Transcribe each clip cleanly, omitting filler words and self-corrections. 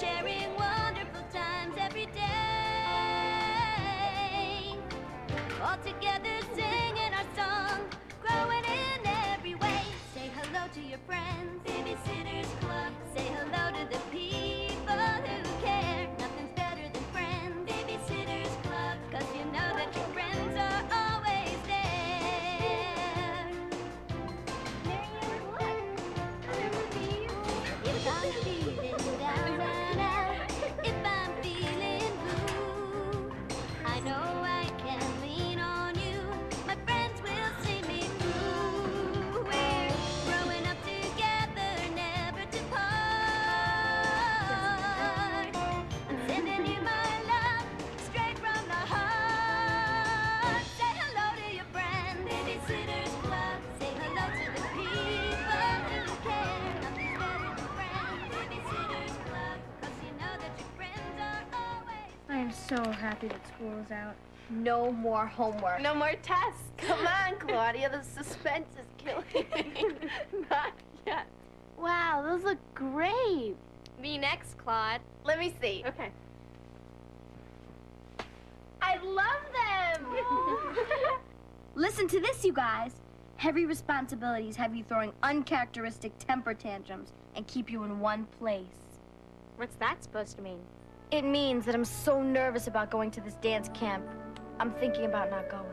sharing wonderful times every day. All together singing our song, growing in every way. Say hello to your friends, Babysitters Club. Say hello to the people who care. Nothing's better than friends, Babysitters Club. 'Cause you know that your friends are always there. Marianne, what? If I'm feeling down and out, if I'm feeling blue, I know I can lean on you. My friends will see me through. We're growing up together, never to part. I'm sending you my love, straight from the heart. Say hello to your friends, Babysitters Club. Say hello to the people who care. Nothing's better than friends, Babysitters Club. 'Cause you know that your friends are always. I am so happy that school is out. No more homework. No more tests. Come on, Claudia. The suspense is killing me. Not yet. Wow, those look great. Me next, Claude. Let me see. Okay. I love them. Listen to this, you guys. Heavy responsibilities have you throwing uncharacteristic temper tantrums and keep you in one place. What's that supposed to mean? It means that I'm so nervous about going to this dance camp. I'm thinking about not going.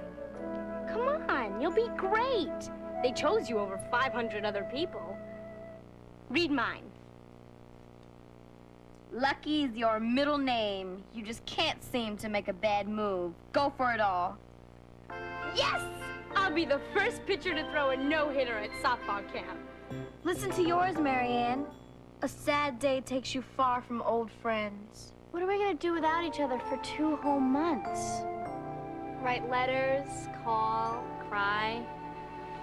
Come on, you'll be great. They chose you over 500 other people. Read mine. Lucky is your middle name. You just can't seem to make a bad move. Go for it all. Yes! I'll be the first pitcher to throw a no-hitter at softball camp. Listen to yours, Marianne. A sad day takes you far from old friends. What are we gonna do without each other for 2 whole months? Write letters, call, cry.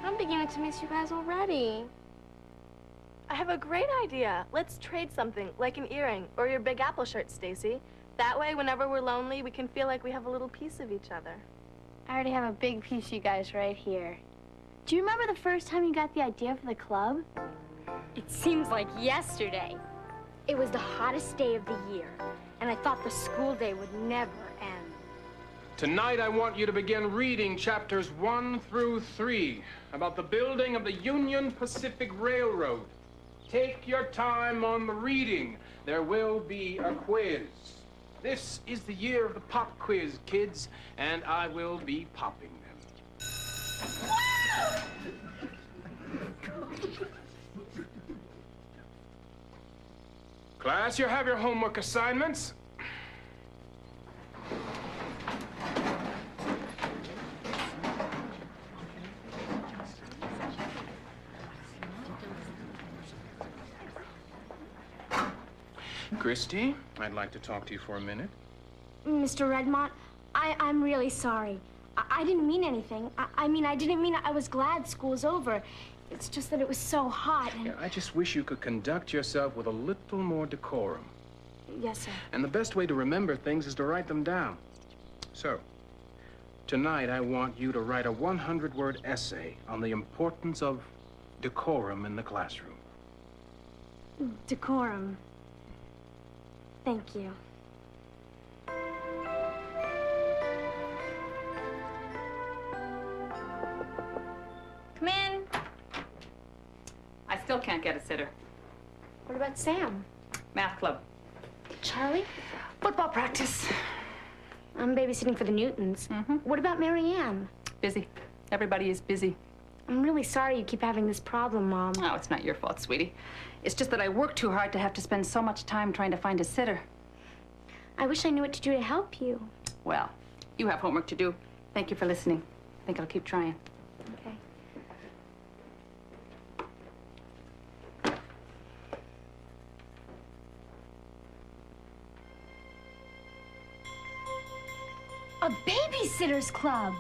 I'm beginning to miss you guys already. I have a great idea. Let's trade something, like an earring or your Big Apple shirt, Stacy. That way, whenever we're lonely, we can feel like we have a little piece of each other. I already have a big piece of you guys right here. Do you remember the first time you got the idea for the club? It seems like yesterday. It was the hottest day of the year, and I thought the school day would never end. Tonight, I want you to begin reading chapters 1 through 3 about the building of the Union Pacific Railroad. Take your time on the reading. There will be a quiz. This is the year of the pop quiz, kids, and I will be popping them. Class, you have your homework assignments. Christy, I'd like to talk to you for a minute. Mr. Redmont, I'm really sorry. I didn't mean anything. I mean, I didn't mean I was glad school's over. It's just that it was so hot and... Yeah, I just wish you could conduct yourself with a little more decorum. Yes, sir. And the best way to remember things is to write them down. So, tonight I want you to write a 100-word essay on the importance of decorum in the classroom. Decorum. Thank you. Come in. I still can't get a sitter. What about Sam? Math club. Charlie? Football practice. I'm babysitting for the Newtons. What about Marianne? Busy. Everybody is busy. I'm really sorry you keep having this problem, Mom. Oh, it's not your fault, sweetie. It's just that I work too hard to have to spend so much time trying to find a sitter. I wish I knew what to do to help you. Well, you have homework to do. Thank you for listening. I think I'll keep trying. Okay. A babysitter's club.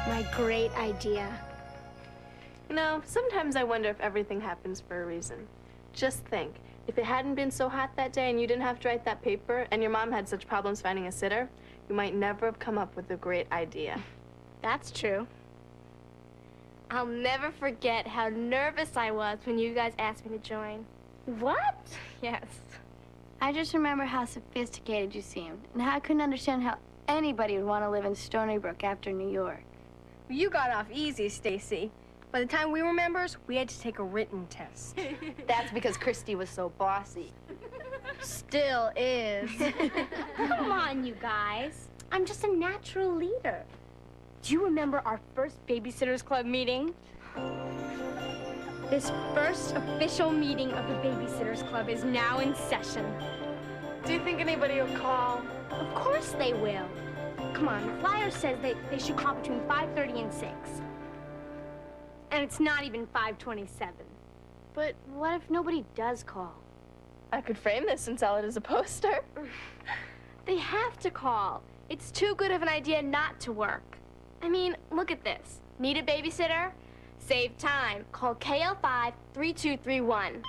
My great idea. You know, sometimes I wonder if everything happens for a reason. Just think, if it hadn't been so hot that day and you didn't have to write that paper and your mom had such problems finding a sitter, you might never have come up with a great idea. That's true. I'll never forget how nervous I was when you guys asked me to join. What? Yes. I just remember how sophisticated you seemed, and how I couldn't understand how anybody would want to live in Stony Brook after New York. You got off easy, Stacy. By the time we were members, we had to take a written test. That's because Christy was so bossy. Still is. Come on, you guys. I'm just a natural leader. Do you remember our first Babysitters Club meeting? This first official meeting of the Babysitters Club is now in session. Do you think anybody will call? Of course they will. Come on, the flyer says they should call between 5:30 and 6. And it's not even 5:27. But what if nobody does call? I could frame this and sell it as a poster. They have to call. It's too good of an idea not to work. I mean, look at this. Need a babysitter? Save time. Call KL5 3231.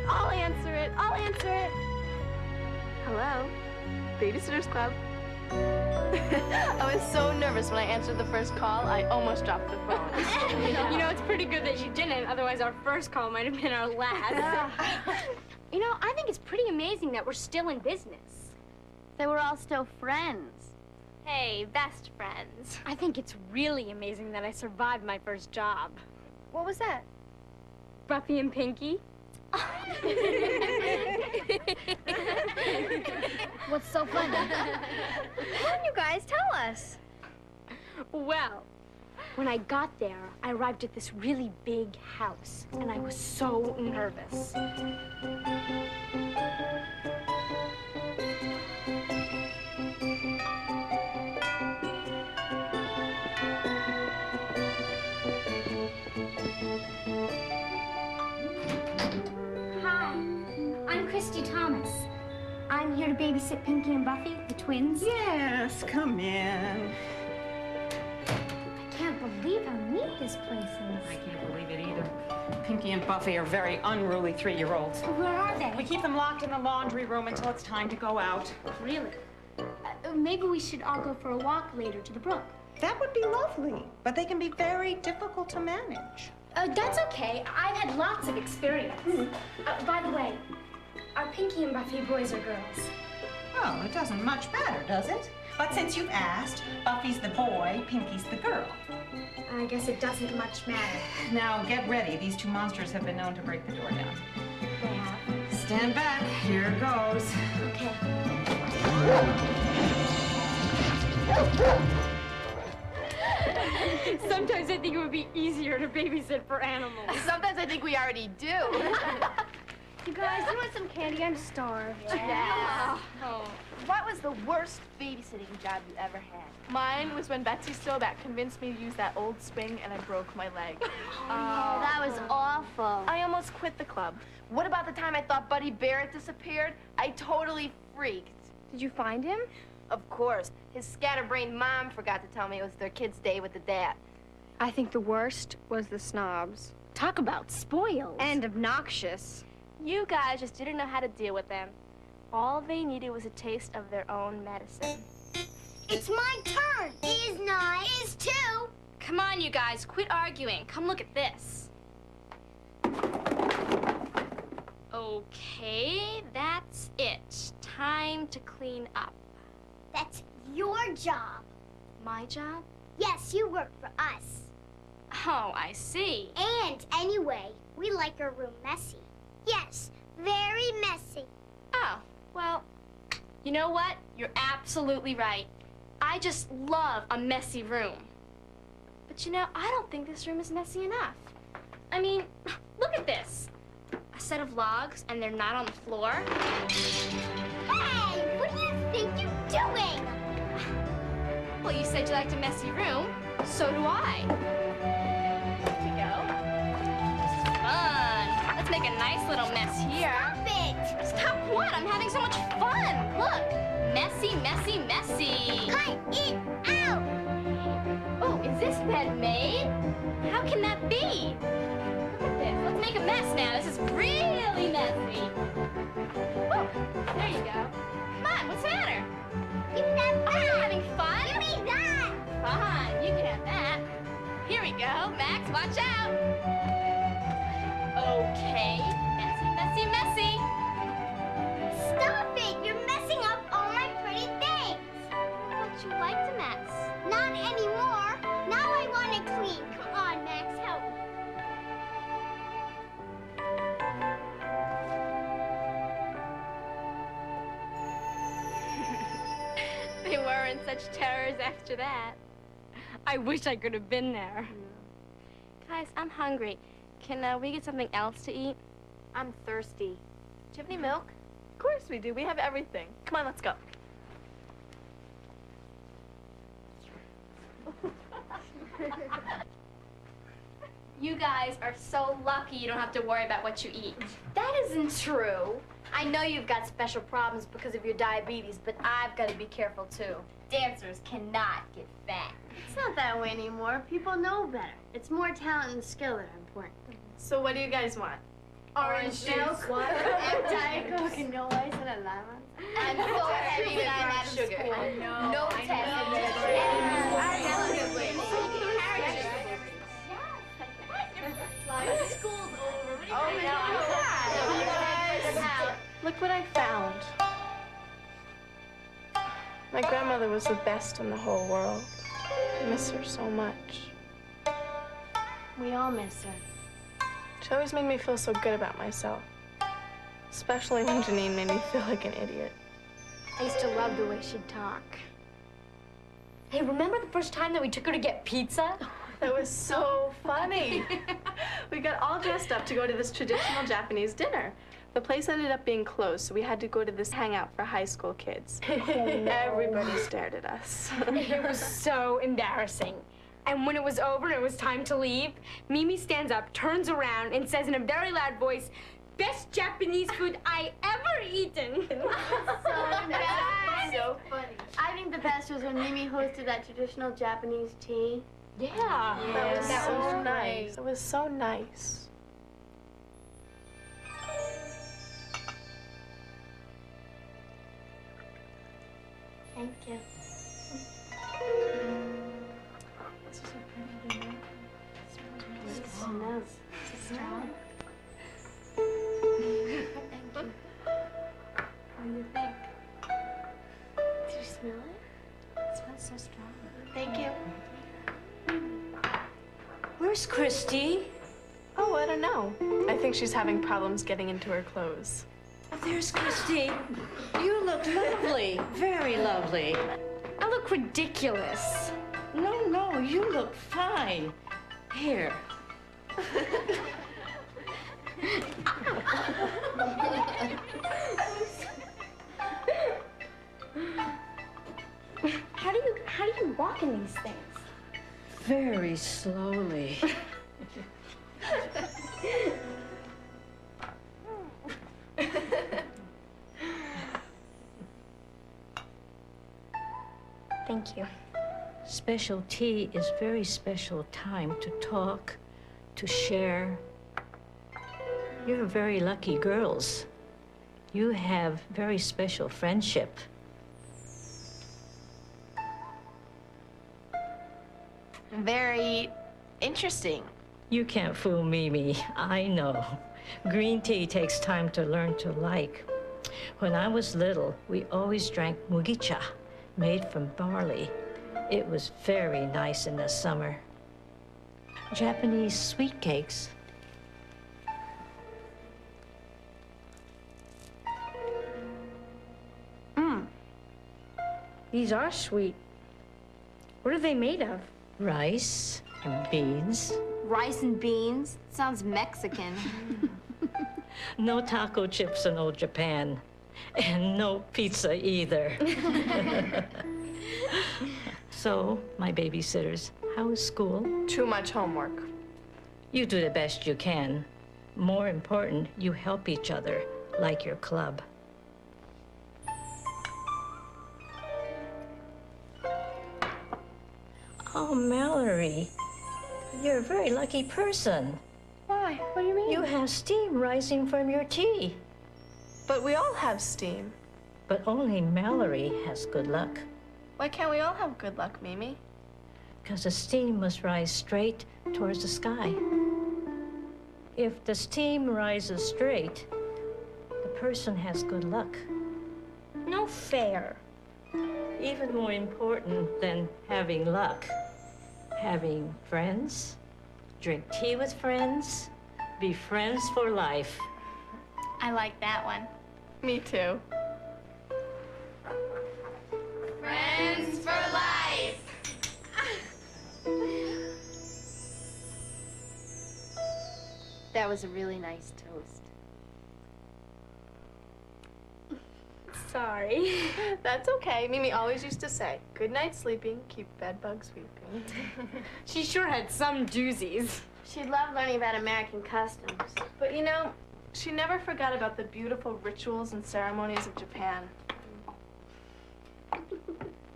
I'll answer it. I'll answer it. Hello? Babysitter's Club. I was so nervous when I answered the first call, I almost dropped the phone. You know, it's pretty good that you didn't, otherwise our first call might have been our last. You know, I think it's pretty amazing that we're still in business. That we're all still friends. Hey, best friends. I think it's really amazing that I survived my first job. What was that? Buffy and Pinky. What's so funny? Come on, you guys, tell us. Well, when I got there, I arrived at this really big house, and I was so nervous. Hi, I'm Christy Thomas. I'm here to babysit Pinky and Buffy, the twins. Yes, come in. I can't believe how neat this place I is. can't believe it either. Pinky and Buffy are very unruly 3-year-olds. Where are they? We keep them locked in the laundry room until it's time to go out. Really? Maybe we should all go for a walk later to the brook. That would be lovely, but they can be very difficult to manage. That's okay. I've had lots of experience. By the way, are Pinky and Buffy boys or girls? Well, it doesn't much matter, does it? But since you've asked, Buffy's the boy, Pinky's the girl. I guess it doesn't much matter. Now, get ready. These two monsters have been known to break the door down. They have. Stand back. Here goes. Sometimes I think it would be easier to babysit for animals. Sometimes I think we already do. You guys, you want some candy? I'm starved. Yeah. Oh. What was the worst babysitting job you ever had? Mine was when Betsy Stoback convinced me to use that old swing and I broke my leg. That was awful. I almost quit the club. What about the time I thought Buddy Barrett disappeared? I totally freaked. Did you find him? Of course. His scatterbrained mom forgot to tell me it was their kid's day with the dad. I think the worst was the snobs. Talk about spoiled. And obnoxious. You guys just didn't know how to deal with them. All they needed was a taste of their own medicine. It's my turn. Is not. Is two. Come on, you guys, quit arguing. Come look at this. Okay, that's it. Time to clean up. That's your job. My job? Yes, you work for us. Oh, I see. And anyway, we like our room messy. Yes, very messy. Oh, well, you know what? You're absolutely right. I just love a messy room. But you know, I don't think this room is messy enough. I mean, look at this. A set of logs, and they're not on the floor. Hey, what do you think you're doing? Well, you said you liked a messy room. So do I. Here we go. This is fun. Let's make a nice little mess here. Stop it! Stop what? I'm having so much fun. Look. Messy, messy, messy. Cut it out! Oh, is this bed made? How can that be? Look at this. Let's make a mess now. This is really messy. Oh, there you go. Come on, what's the matter? Give me that I'm back. having fun. Give me that. Fine, you can have that. Here we go. Max, watch out. Okay. Messy, messy, messy. Stop it. You're messing up all my pretty things. But you liked a mess. Not anymore. Now I want it clean. Come on, Max, help me. They weren't such terrors after that. I wish I could have been there. Guys, I'm hungry. Can we get something else to eat? I'm thirsty. Do you have any milk? Of course we do. We have everything. Come on, let's go. You guys are so lucky you don't have to worry about what you eat. That isn't true. I know you've got special problems because of your diabetes, but I've got to be careful too. Dancers cannot get fat. It's not that way anymore. People know better. It's more talent and skill that are important. So what do you guys want? Orange milk, water, and Diet Coke, and no ice and a lemon. I'm so happy that I'm out of Sugar. school. I know. No I test. Look what I found. My grandmother was the best in the whole world. I miss her so much. We all miss her. She always made me feel so good about myself. Especially when Janine made me feel like an idiot. I used to love the way she'd talk. Hey, remember the first time that we took her to get pizza? That was so funny. We got all dressed up to go to this traditional Japanese dinner. The place ended up being closed, so we had to go to this hangout for high school kids. Everybody stared at us. It was so embarrassing. And when it was over and it was time to leave, Mimi stands up, turns around, and says in a very loud voice, "Best Japanese food I ever eaten." So funny. I think the best was when Mimi hosted that traditional Japanese tea. Yeah. That was That so was nice. It was so nice. Thank you. It smells strong. Thank you. What do you think? Did you smell it? It smells so strong. Thank you. Where's Christy? Oh, I don't know. I think she's having problems getting into her clothes. Oh, there's Christy. You look lovely. Very lovely. I look ridiculous. No, you look fine. Here. How do you walk in these things? Very slowly. Thank you. Special tea is very special time to talk, to share. You're very lucky girls. You have very special friendship. Very interesting. You can't fool Mimi. I know. Green tea takes time to learn to like. When I was little, we always drank mugicha, made from barley. It was very nice in the summer. Japanese sweet cakes. These are sweet. What are they made of? Rice and beans. Rice and beans? Sounds Mexican. No taco chips in old Japan. And no pizza either. So, my babysitters, how is school? Too much homework. You do the best you can. More important, you help each other, like your club. Oh, Mallory, you're a very lucky person. Why? What do you mean? You have steam rising from your tea. But we all have steam. But only Mallory has good luck. Why can't we all have good luck, Mimi? Because the steam must rise straight towards the sky. If the steam rises straight, the person has good luck. No fair. Even more important than having luck, having friends, drink tea with friends, be friends for life. I like that one. Me too. Friends for life. That was a really nice toast. Sorry. That's okay. Mimi always used to say, good night sleeping, keep bed bugs weeping. She sure had some doozies. She loved learning about American customs. But you know, she never forgot about the beautiful rituals and ceremonies of Japan.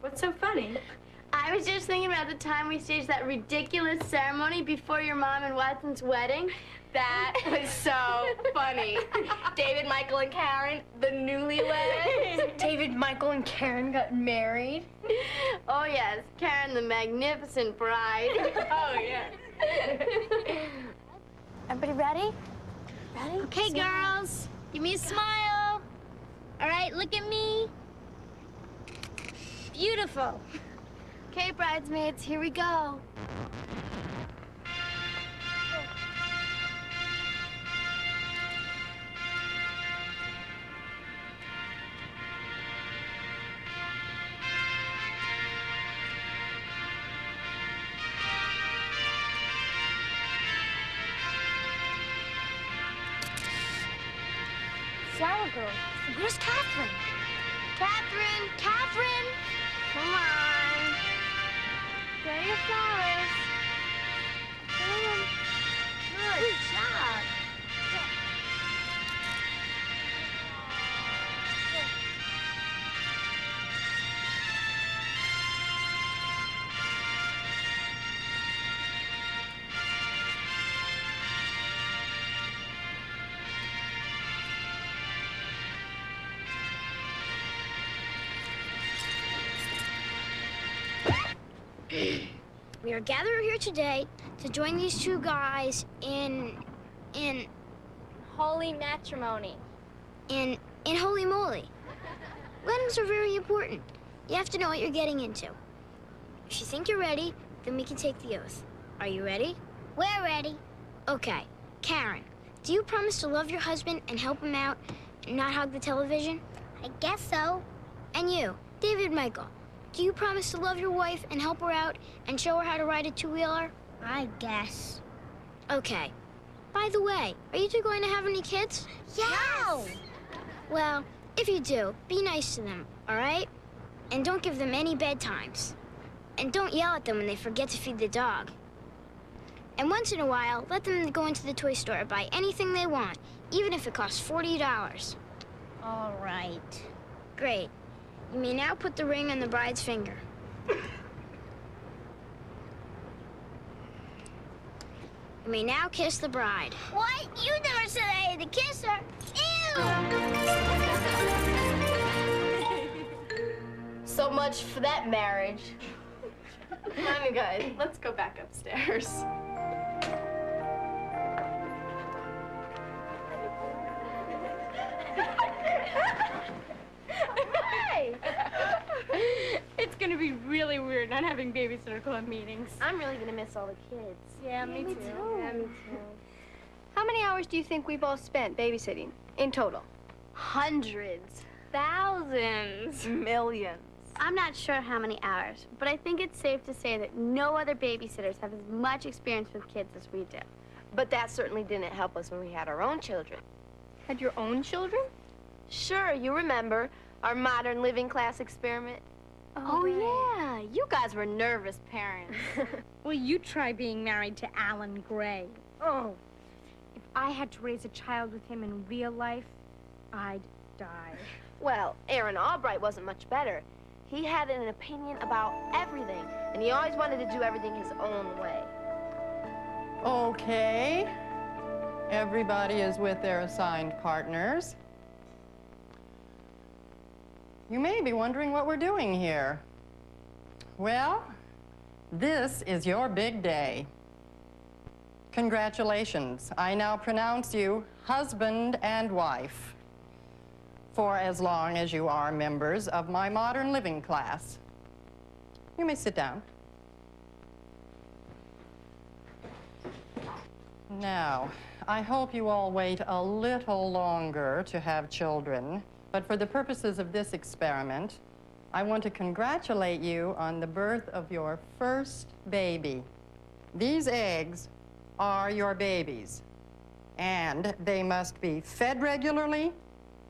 What's so funny? I was just thinking about the time we staged that ridiculous ceremony before your mom and Watson's wedding. That was so funny. David, Michael, and Karen, the newlyweds. David, Michael, and Karen got married. Oh yes, Karen the magnificent bride. Oh, yeah. Everybody ready? Ready? Okay, girls. Give me a smile. All right, look at me. Beautiful. Okay, bridesmaids, here we go. Flower girl. Where's Catherine? Catherine, Catherine. Come on. Get your flowers. Come on. Good job. We are gathered here today to join these two guys in Holy matrimony. holy moly. Weddings are very important. You have to know what you're getting into. If you think you're ready, then we can take the oath. Are you ready? We're ready. Okay. Karen, do you promise to love your husband and help him out and not hog the television? I guess so. And you, David Michael, do you promise to love your wife and help her out and show her how to ride a two-wheeler? I guess. Okay. By the way, are you two going to have any kids? Yes! Well, if you do, be nice to them, all right? And don't give them any bedtimes. And don't yell at them when they forget to feed the dog. And once in a while, let them go into the toy store and buy anything they want, even if it costs $40. All right. Great. You may now put the ring on the bride's finger. You may now kiss the bride. What? You never said I had to kiss her. Ew! So much for that marriage. Come on, you guys. Let's go back upstairs. It's gonna be really weird not having babysitter club meetings. I'm really gonna miss all the kids. Yeah, me too. Yeah, me too. How many hours do you think we've all spent babysitting in total? Hundreds. Thousands. Millions. I'm not sure how many hours, but I think it's safe to say that no other babysitters have as much experience with kids as we do. But that certainly didn't help us when we had our own children. Had your own children? Sure, you remember our modern living class experiment? Oh, yeah. You guys were nervous parents. Well, you try being married to Alan Gray. Oh, if I had to raise a child with him in real life, I'd die. Well, Aaron Albright wasn't much better. He had an opinion about everything, and he always wanted to do everything his own way. Okay. Everybody is with their assigned partners. You may be wondering what we're doing here. Well, this is your big day. Congratulations. I now pronounce you husband and wife for as long as you are members of my modern living class. You may sit down. Now, I hope you all wait a little longer to have children, but for the purposes of this experiment, I want to congratulate you on the birth of your first baby. These eggs are your babies, and they must be fed regularly,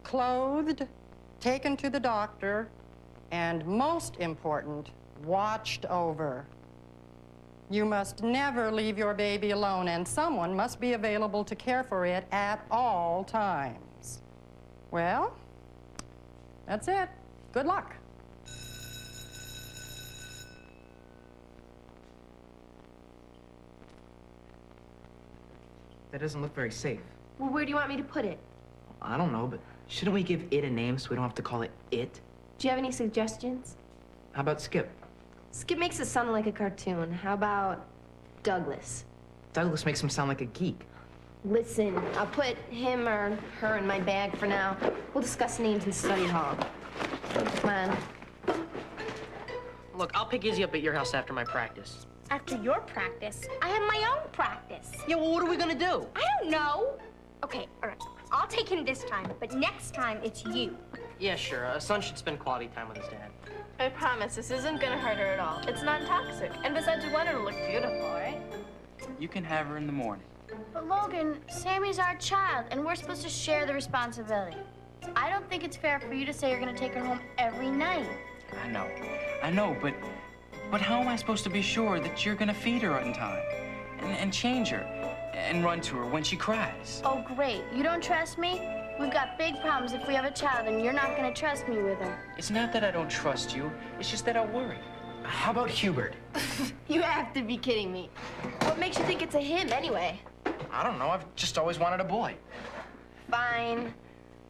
clothed, taken to the doctor, and most important, watched over. You must never leave your baby alone, and someone must be available to care for it at all times. Well, that's it. Good luck. That doesn't look very safe. Well, where do you want me to put it? I don't know, but shouldn't we give it a name so we don't have to call it it? Do you have any suggestions? How about Skip? Skip makes it sound like a cartoon. How about Douglas? Douglas makes him sound like a geek. Listen, I'll put him or her in my bag for now. We'll discuss names in study hall. Come on. Look, I'll pick Izzy up at your house after my practice. After your practice, I have my own practice. Yeah, well, what are we gonna do? I don't know. Okay, all right. I'll take him this time, but next time it's you. Yeah, sure. A son should spend quality time with his dad. I promise, this isn't gonna hurt her at all. It's non-toxic. And besides, you want her to look beautiful, right? You can have her in the morning. But Logan, Sammy's our child, and we're supposed to share the responsibility. I don't think it's fair for you to say you're gonna take her home every night. I know, but how am I supposed to be sure that you're gonna feed her in time? And change her? And run to her when she cries? Oh, great. You don't trust me? We've got big problems if we have a child, and you're not gonna trust me with her. It's not that I don't trust you, it's just that I worry. How about Hubert? You have to be kidding me. What makes you think it's a him, anyway? I don't know, I've just always wanted a boy. Fine.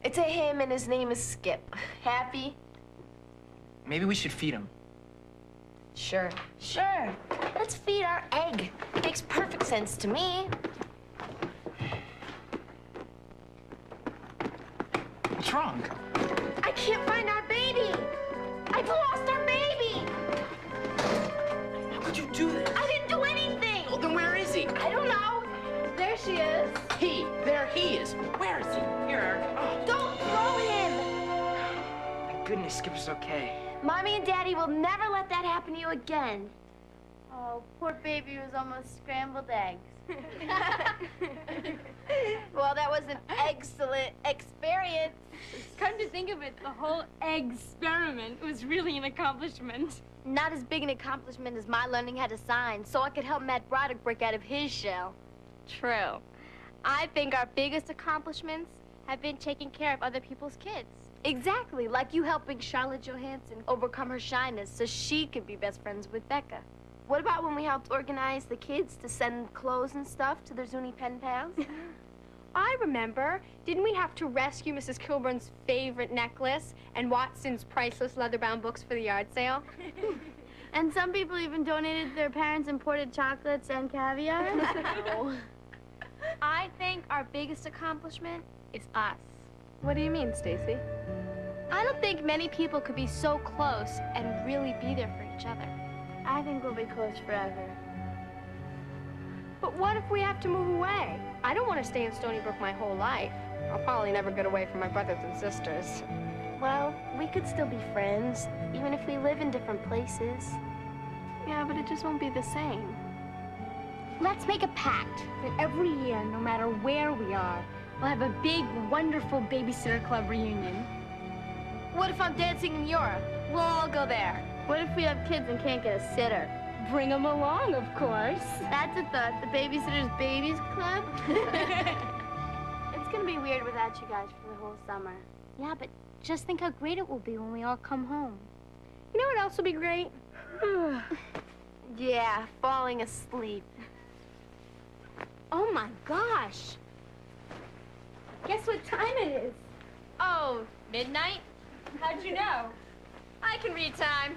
It's a him, and his name is Skip. Happy? Maybe we should feed him. Sure. Sure. Let's feed our egg. Makes perfect sense to me. What's wrong? I can't find our baby. I've lost our baby. How could you do that? I didn't do anything. Well, then where is he? I don't know. There she is. There he is. Where is he? Here, Eric. Oh. Don't throw him. Thank goodness Skipper's okay. Mommy and Daddy will never let that happen to you again. Oh, poor baby was almost scrambled eggs. Well, that was an excellent experience. Come to think of it, the whole egg experiment was really an accomplishment. Not as big an accomplishment as my learning how to sign, so I could help Matt Broderick break out of his shell. True. I think our biggest accomplishments have been taking care of other people's kids. Exactly, like you helping Charlotte Johansson overcome her shyness so she could be best friends with Becca. What about when we helped organize the kids to send clothes and stuff to their Zuni pen pals? I remember. Didn't we have to rescue Mrs. Kilburn's favorite necklace and Watson's priceless leather-bound books for the yard sale? And some people even donated their parents' imported chocolates and caviar. No. I think our biggest accomplishment is us. What do you mean, Stacy? I don't think many people could be so close and really be there for each other. I think we'll be close forever. But what if we have to move away? I don't want to stay in Stony Brook my whole life. I'll probably never get away from my brothers and sisters. Well, we could still be friends, even if we live in different places. Yeah, but it just won't be the same. Let's make a pact that every year, no matter where we are, we'll have a big, wonderful babysitter club reunion. What if I'm dancing in Europe? We'll all go there. What if we have kids and can't get a sitter? Bring them along, of course. That's a thought. The Babysitter's Babies Club? It's gonna be weird without you guys for the whole summer. Yeah, but just think how great it will be when we all come home. You know what else will be great? Yeah, falling asleep. Oh my gosh. Guess what time it is? Oh, midnight? How'd you know? I can read time.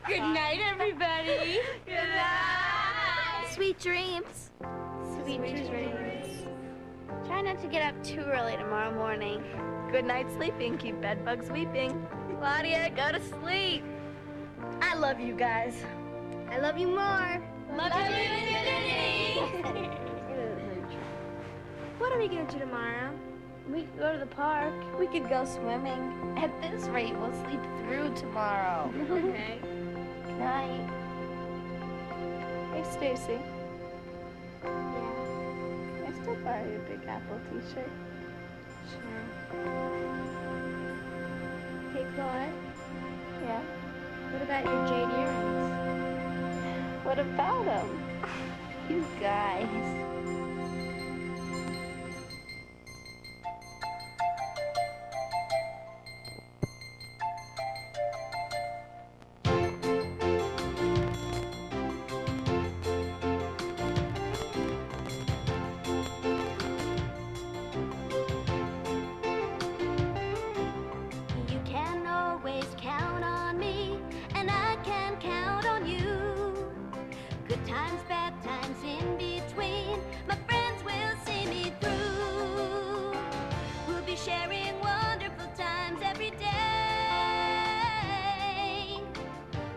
Good night, everybody. Good night. Sweet dreams. Sweet dreams. Try not to get up too early tomorrow morning. Good night sleeping. Keep bed bugs weeping. Claudia, go to sleep. I love you guys. I love you more. Love you, Infinity. What are we gonna do tomorrow? We could go to the park. We could go swimming. At this rate, we'll sleep through tomorrow. Okay. Good night. Hey, Stacy. Can I still borrow your Big Apple t-shirt? Sure. Hey, Claude. Yeah. What about your jade earrings? What about them? You guys. You can always count on me, and I can count on you. Good times, bad times in between, my friends will see me through. We'll be sharing wonderful times every day,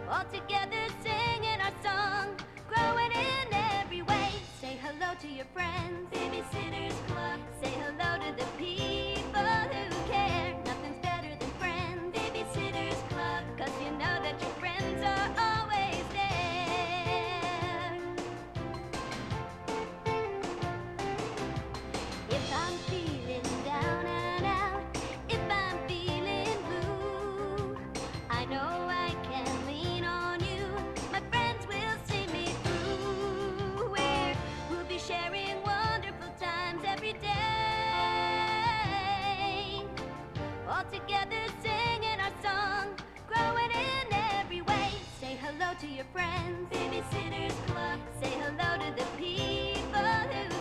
all together singing our song, growing in every way. Say hello to your friends, Babysitters Club. Say hello to the people who care. Nothing's better than friends, Babysitters Club, 'cause you know that your friends are always there. If I'm feeling down and out, if I'm feeling blue, I know I can lean on you. My friends will see me through. We'll be sharing wonderful times every day, all together singing our song, growing in every way. Say hello to your friends, Babysitters Club. Say hello to the people who